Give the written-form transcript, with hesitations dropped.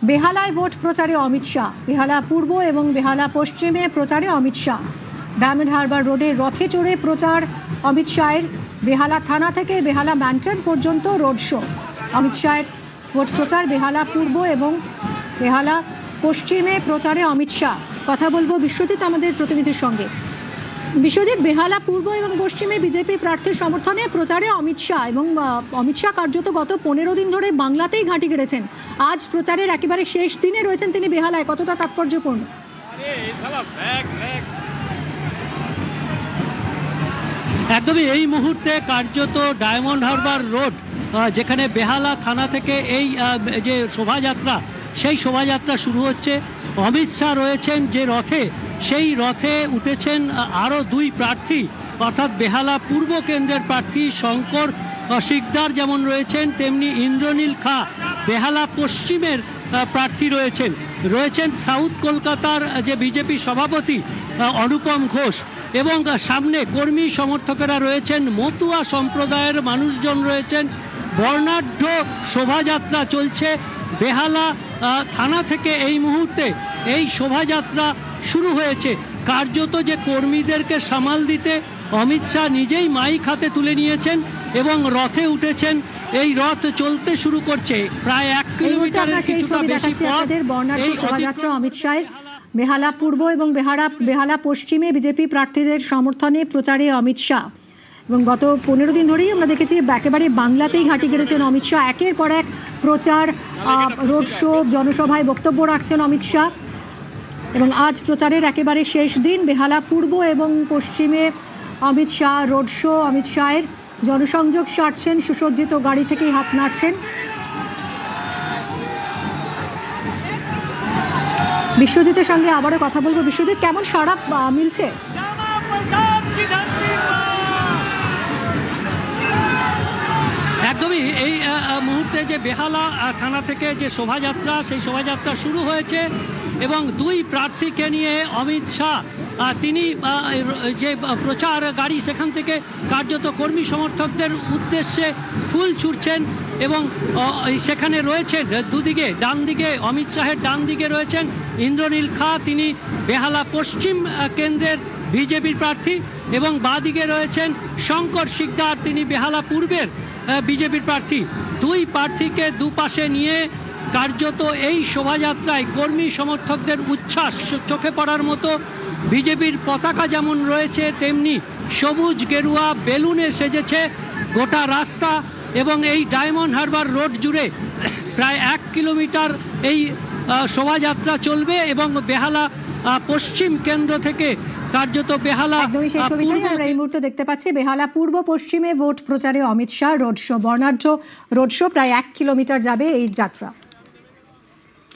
বেহালায় vote প্রচারে অমিত শাহ। বেহালা পূর্ব এবং বেহালা পশ্চিমে প্রচারে অমিত শাহ। ডায়মন্ড হারবার রোডে রথে চড়ে প্রচার অমিত শাহের। বেহালা থানা থেকে বেহালা ম্যান্টন পর্যন্ত রোড শো। অমিত শাহের ভোট প্রচার বেহালা পূর্ব এবং বেহালা পশ্চিমে প্রচারে অমিত শাহ। কথা বলবো বিশ্বজিৎ আমাদের প্রতিনিধির সঙ্গে। বিশ্বজিৎ, বেহালা পূর্ব এবং পশ্চিমে বিজেপি প্রার্থীর সমর্থনে প্রচারে অমিত শাহ, এবং অমিত শাহ কার্যত গত 15 দিন ধরে বাংলাতেই ঘাঁটি গেড়েছেন। আজ প্রচারের একেবারে শেষ দিনে রয়েছেন তিনি বেহালায়, কতটা তাৎপর্যপূর্ণ? একদমই এই মুহূর্তে কার্যত ডায়মন্ড হারবার রোড, যেখানে বেহালা থানা থেকে এই যে শোভাযাত্রা, সেই শোভাযাত্রা শুরু হচ্ছে। অমিত শাহ রয়েছেন যে রথে, সেই রথে উঠেছেন আরও দুই প্রার্থী, অর্থাৎ বেহালা পূর্ব কেন্দ্রের প্রার্থী শঙ্কর শিকদার যেমন রয়েছেন, তেমনি ইন্দ্রনীল খা বেহালা পশ্চিমের প্রার্থী রয়েছেন সাউথ কলকাতার যে বিজেপি সভাপতি অনুপম ঘোষ, এবং সামনে কর্মী সমর্থকেরা রয়েছেন, মতুয়া সম্প্রদায়ের মানুষজন রয়েছেন। বর্ণাঢ্য শোভাযাত্রা চলছে বেহালা থানা থেকে। এই মুহূর্তে এই শোভাযাত্রা শুরু হয়েছে। কার্যত যে কর্মীদেরকে সামাল দিতে অমিত শাহ নিজেই মাইক হাতে তুলে নিয়েছেন এবং রথে উঠেছেন। এই রথ চলতে শুরু করছে প্রায় 1 কিলোমিটারের কিছুটা বেশি পথ। এই শোভাযাত্রা অমিত শাহের বেহালা পূর্ব এবং বেহালা পশ্চিমে বিজেপি প্রার্থীদের সমর্থনে প্রচারে অমিত শাহ। এবং গত 15 দিন ধরেই আমরা দেখেছি একেবারে বাংলাতেই ঘাঁটি গেড়েছেন অমিত শাহ। একের পর এক প্রচার, রোড শো, জনসভায় বক্তব্য রাখছেন অমিত শাহ। এবং আজ প্রচারের একেবারে শেষ দিন। বেহালা পূর্ব এবং পশ্চিমে অমিত শাহ রোড শো। অমিত শাহের জনসংযোগ সারছেন, সুসজ্জিত গাড়ি থেকেই হাত নাড়ছেন। বিশ্বজিতের সঙ্গে আবারও কথা বলবো। বিশ্বজিৎ, কেমন সাড়া মিলছে? একদমই এই মুহূর্তে যে বেহালা থানা থেকে যে শোভাযাত্রা, সেই শোভাযাত্রা শুরু হয়েছে এবং দুই প্রার্থীকে নিয়ে অমিত শাহ তিনি যে প্রচার গাড়ি, সেখান থেকে কার্যত কর্মী সমর্থকদের উদ্দেশ্যে ফুল ছুড়ছেন। এবং সেখানে রয়েছেন দুদিকে, ডান দিকে অমিত শাহের ডান দিকে রয়েছেন ইন্দ্রনীল খা, তিনি বেহালা পশ্চিম কেন্দ্রের বিজেপির প্রার্থী, এবং বাঁ দিকে রয়েছেন শঙ্কর শিকদার, তিনি বেহালা পূর্বের বিজেপির প্রার্থী। দুই প্রার্থীকে দুপাশে নিয়ে কার্যত এই শোভাযাত্রায় কর্মী সমর্থকদের উচ্ছ্বাস চোখে পড়ার মতো। বিজেপির পতাকা যেমন রয়েছে, তেমনি সবুজ গেরুয়া বেলুনে সেজেছে গোটা রাস্তা। এবং এই ডায়মন্ড হারবার রোড জুড়ে প্রায় 1 কিলোমিটার এই শোভাযাত্রা চলবে এবং বেহালা পশ্চিম কেন্দ্র থেকে কার্যত বেহালা আমরা এই মুহূর্তে দেখতে পাচ্ছি বেহালা পূর্ব পশ্চিমে ভোট প্রচারে অমিত শাহ রোড শো। বর্ণাঢ্য রোড শো, প্রায় 1 কিলোমিটার যাবে এই যাত্রা।